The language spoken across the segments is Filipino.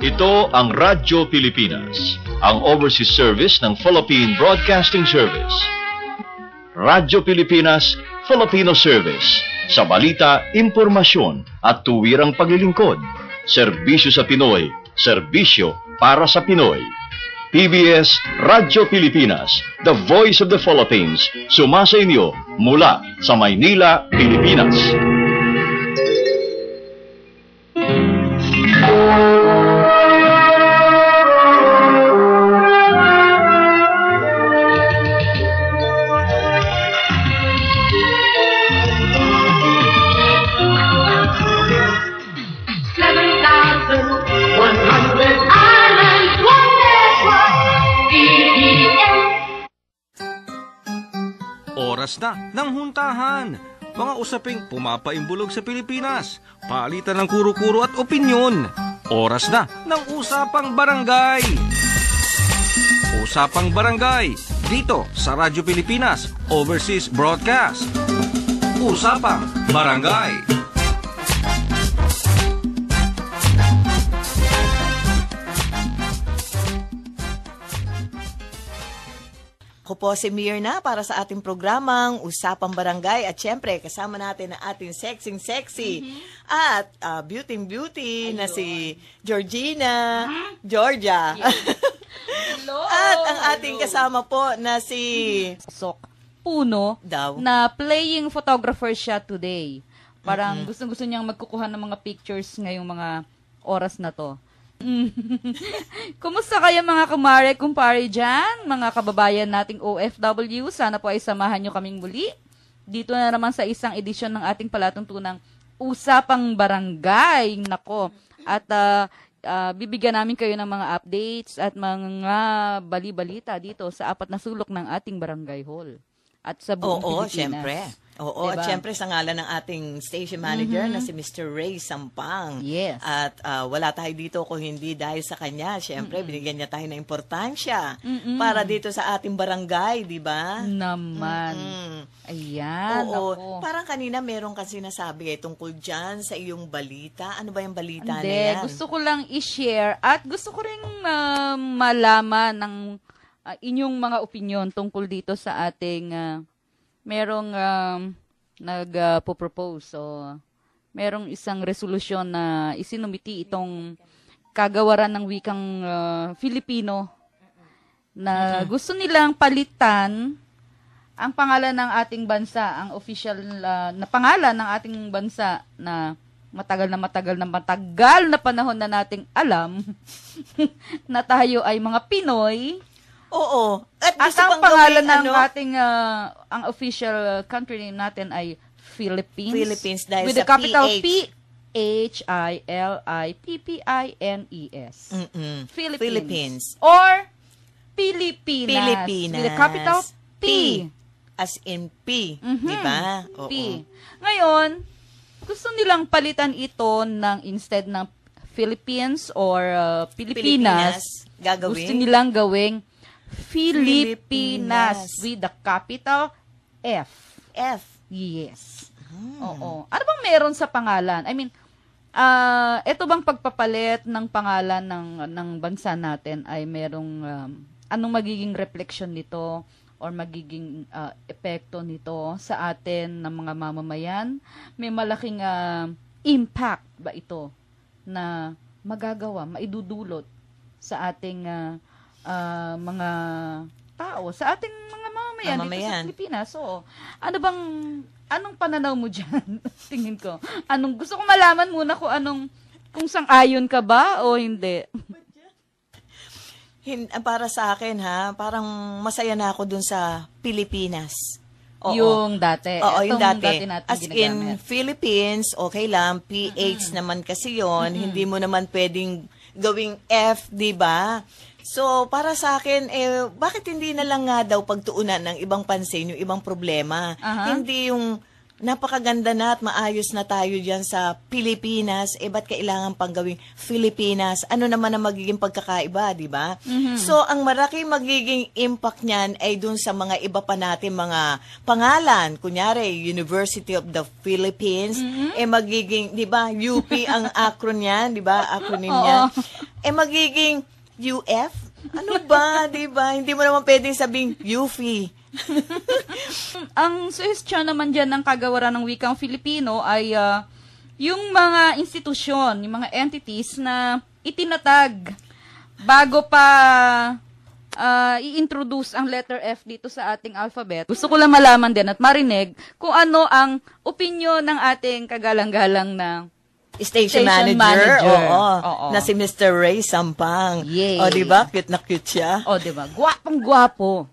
Ito ang Radyo Pilipinas, ang overseas service ng Philippine Broadcasting Service. Radyo Pilipinas, Filipino Service. Sa balita, impormasyon at tuwirang paglilingkod. Serbisyo sa Pinoy, serbisyo para sa Pinoy. PBS Radyo Pilipinas, the voice of the Philippines, sumasa inyo mula sa Maynila, Pilipinas. Oras na ng huntahan. Mga usaping pumapaimbulog sa Pilipinas. Palitan ng kuro-kuro at opinyon. Oras na ng Usapang Barangay. Usapang Barangay. Dito sa Radyo Pilipinas Overseas Broadcast. Usapang Barangay. Ako po si Mirna para sa ating programang Usapang Barangay at syempre kasama natin ang ating sexy at beauty na si Georgia. Hello. At ang ating kasama po na si Sok Puno daw. na playing photographer siya today. Parang gusto niyang magkukuha ng mga pictures ngayong mga oras na to. Kumusta kayo mga kumare, kumpare dyan? Mga kababayan nating OFW, sana po ay samahan nyo kaming muli. Dito na naman sa isang edisyon ng ating palatuntunang Usapang Barangay. Nako. At bibigyan namin kayo ng mga updates at mga bali-balita dito sa apat na sulok ng ating barangay hall. At sa buong Pilipinas. Syempre. Oo, diba? At syempre sa ngalan ng ating station manager na si Mr. Ray Sampang. Yes. At wala tayo dito kung hindi dahil sa kanya. Syempre, binigyan niya tayo ng importansya para dito sa ating barangay, di ba? Naman. Ayan. Oo. Ako. Parang kanina meron kasi nasabi tungkol dyan sa iyong balita. Ano ba yung balita na Hindi, yan? gusto ko lang i-share at gusto ko rin malaman ng inyong mga opinion tungkol dito sa ating merong nagpo-propose. So, merong isang resolusyon na isinumiti itong kagawaran ng wikang Filipino na gusto nilang palitan ang pangalan ng ating bansa, ang official na pangalan ng ating bansa na matagal na panahon na nating alam na tayo ay mga Pinoy. Oo. At ang pangalan ng ating, ang official country name natin ay Philippines. Philippines dahil with sa the capital PH. Philippines. Philippines. Or Pilipinas. Pilipinas. With the capital P. As in P. Di ba? Oo. P. Ngayon, gusto nilang palitan ito ng instead ng Philippines or Pilipinas. Gagawin. Gusto nilang gawing Filipinas with the capital F. F. Yes. Oo. Ano bang meron sa pangalan? I mean, ito bang pagpapalit ng pangalan ng bansa natin ay merong anong magiging reflection nito or magiging epekto nito sa atin ng mga mamamayan? May malaking impact ba ito na magagawa, maidudulot sa ating mga tao, sa ating mga mamamayan dito sa Pilipinas. So, anong pananaw mo dyan? Tingin ko. Gusto ko malaman muna kung sang-ayon ka ba o hindi. Para sa akin parang masaya na ako dun sa Pilipinas. Oo. Yung dati. Oo, yung dati. natin As ginagamit. in Philippines, okay lang. PH naman kasi yon. Hindi mo naman pwedeng gawing F, di ba? So, para sa akin, bakit hindi na lang nga daw pagtuunan ng ibang pansin, yung ibang problema? Hindi yung napakaganda na at maayos na tayo dyan sa Pilipinas, ba't kailangan pang gawing Filipinas? Ano naman ang magiging pagkakaiba, di ba? So, ang malaking magiging impact niyan ay dun sa mga iba pa natin mga pangalan. Kunyari, University of the Philippines, magiging, di ba, UP ang acronym niyan, di ba? Acronym niyan. magiging UF? Ano ba, di ba? Hindi mo naman pwedeng sabing UFI. Ang suhestyon naman dyan ng kagawaran ng wikang Filipino ay yung mga institusyon, yung mga entities na itinatag bago pa i-introduce ang letter F dito sa ating alphabet. Gusto ko lang malaman din at marinig kung ano ang opinyon ng ating kagalang-galang na Station Station manager. manager. Oo. Oo. Na si Mr. Ray Sampang. Yay. O, di ba? Cute na cute siya. o, diba? Gwapong-gwapo.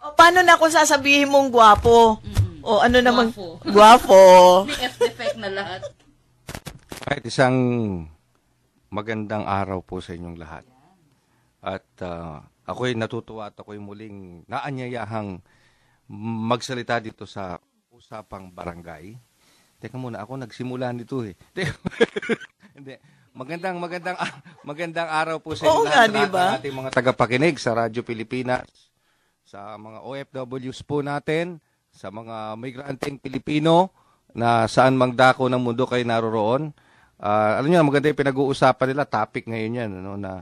O, paano na kung sasabihin mong gwapo? O, ano naman? Gwapo. Gwapo. May F-defect na lahat. Kahit isang magandang araw po sa inyong lahat. At ako'y natutuwa at ako'y muling naanyayahang magsalita dito sa usapang barangay. Teka muna, ako nagsimula nito eh. Hindi. Magandang araw po sa inyo Oo nga, lahat, diba? sa ating mga tagapakinig sa Radyo Pilipinas, sa mga OFWs po natin, sa mga migranteng Pilipino na saan mang dako ng mundo kayo naroroon. Alam niyo, maganda yung pinag-uusapan nila, topic ngayon yan, ano, na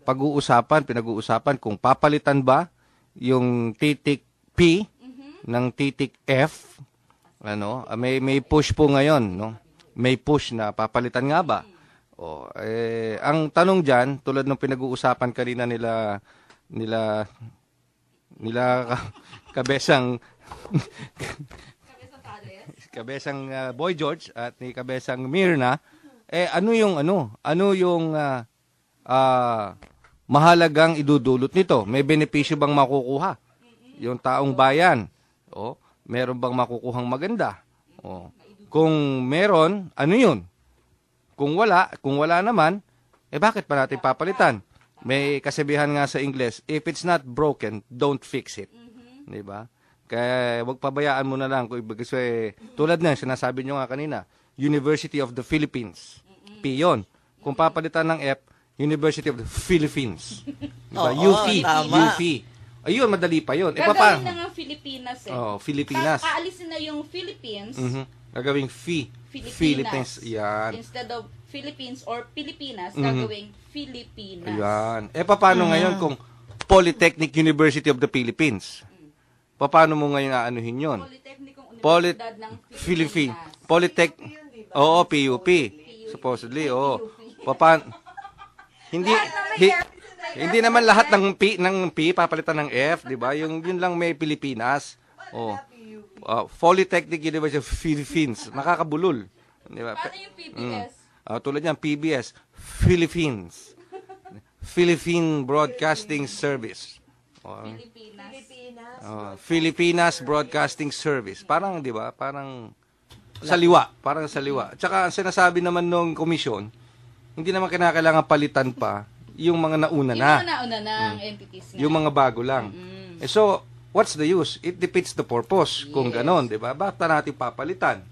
pinag-uusapan kung papalitan ba yung titik P ng titik F. Ano, may push po ngayon, no? May push na papalitan nga ba? Ang tanong diyan, tulad ng pinag-uusapan kanina nila kabesang Boy George at ni kabesang Mirna, ano yung mahalagang idudulot nito? May benepisyo bang makukuha yung taong bayan? Meron bang makukuhang maganda? Kung meron, ano yun? Kung wala naman, bakit pa natin papalitan? May kasabihan nga sa Ingles, if it's not broken, don't fix it. Diba? Kaya wag pabayaan mo na lang. Kasi tulad na, sinasabi nyo nga kanina, University of the Philippines. P yun. Kung papalitan ng F, University of the Philippines. Diba? Tama. UP. Ayun, madali pa yun. Gagawin na nga Filipinas eh. Filipinas. Aalisin na yung Philippines, Gagawing Philippines. Yan. Instead of Philippines or Pilipinas, gagawing Filipinas. Yan. Paano ngayon kung Polytechnic University of the Philippines? Paano mo ngayon aanuhin yun? Politeknikong Universidad ng Philippines. Philippines. PUP. Supposedly, Hindi naman lahat ng P papalitan ng F, 'di ba? Yun lang may Pilipinas. Polytechnic University of Philippines. Nakakabulol, 'di ba? Paano yung PBS? Tulad niyan, PBS, Philippines. Philippine Broadcasting Service. Filipinas Broadcasting Service. Parang, 'di ba? Parang saliwa. Tsaka ang sinasabi naman ng komisyon, hindi naman kinakailangan palitan pa yung mga nauna na. Yung mga nauna na ang entities nga. Yung mga bago lang. So, what's the use? It defeats the purpose. Kung ganon, di ba? Bakit natin papalitan?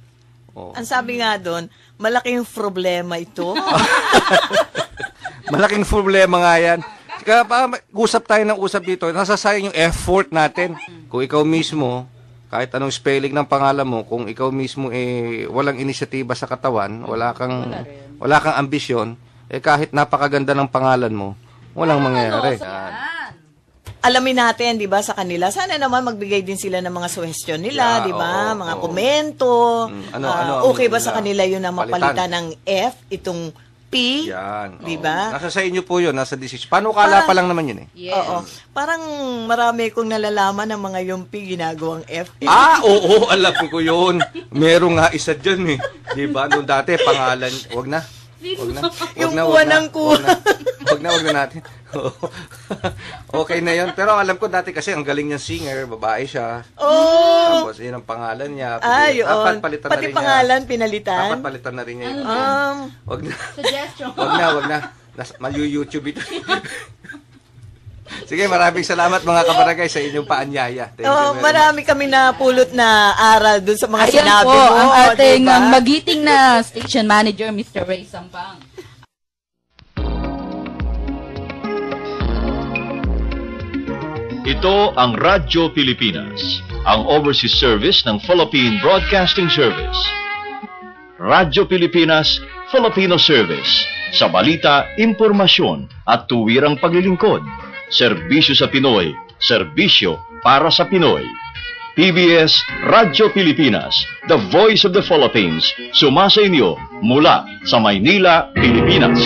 Ang sabi nga doon, malaking problema ito. Malaking problema nga yan. Kaya usap tayo ng usap dito. Nasasayang yung effort natin. Kung ikaw mismo, kahit anong spelling ng pangalan mo, kung ikaw mismo walang inisyatiba sa katawan, wala kang ambisyon, kahit napakaganda ng pangalan mo, walang mangyayari. Alamin natin, 'di ba, sa kanila. Sana naman magbigay din sila ng mga suggestion nila, 'di ba? Mga komento. Okay ba sa kanila 'yun na mapalitan ng F itong P? Yan. 'Di ba? Nasa sa inyo po 'yun, nasa decision. Paano kala pa lang naman 'yun eh. Yes. Oo. Parang marami kong nalalaman ng mga yung P ginagawang F. Oo, alam ko 'yun. Meron nga isa diyan eh. 'Di ba? Noong dati pangalan, wag na. Yung kuha ng kuha. Wag na natin. Okay na 'yon. Pero alam ko dati kasi ang galing niyang singer, babae siya. Tapos yun ang pangalan niya. Dapat palitan Pati na rin pangalan niya. pinalitan. Dapat palitan na rin niya yun. Wag na. Suggestion. Wag na. Mayu-YouTube ito. Sige, maraming salamat mga kabarangay sa inyong paanyaya. Thank you very much. Marami kami na pulot na aral dun sa mga Ayan sinabi po, mo. ang ating diba? magiting na station manager, Mr. Ray Sampang. Ito ang Radyo Pilipinas, ang overseas service ng Philippine Broadcasting Service. Radyo Pilipinas, Filipino Service, sa balita, impormasyon at tuwirang paglilingkod. Serbisyo sa Pinoy, serbisyo para sa Pinoy. PBS Radyo Pilipinas, the voice of the Philippines, sumasa inyo mula sa Maynila, Pilipinas.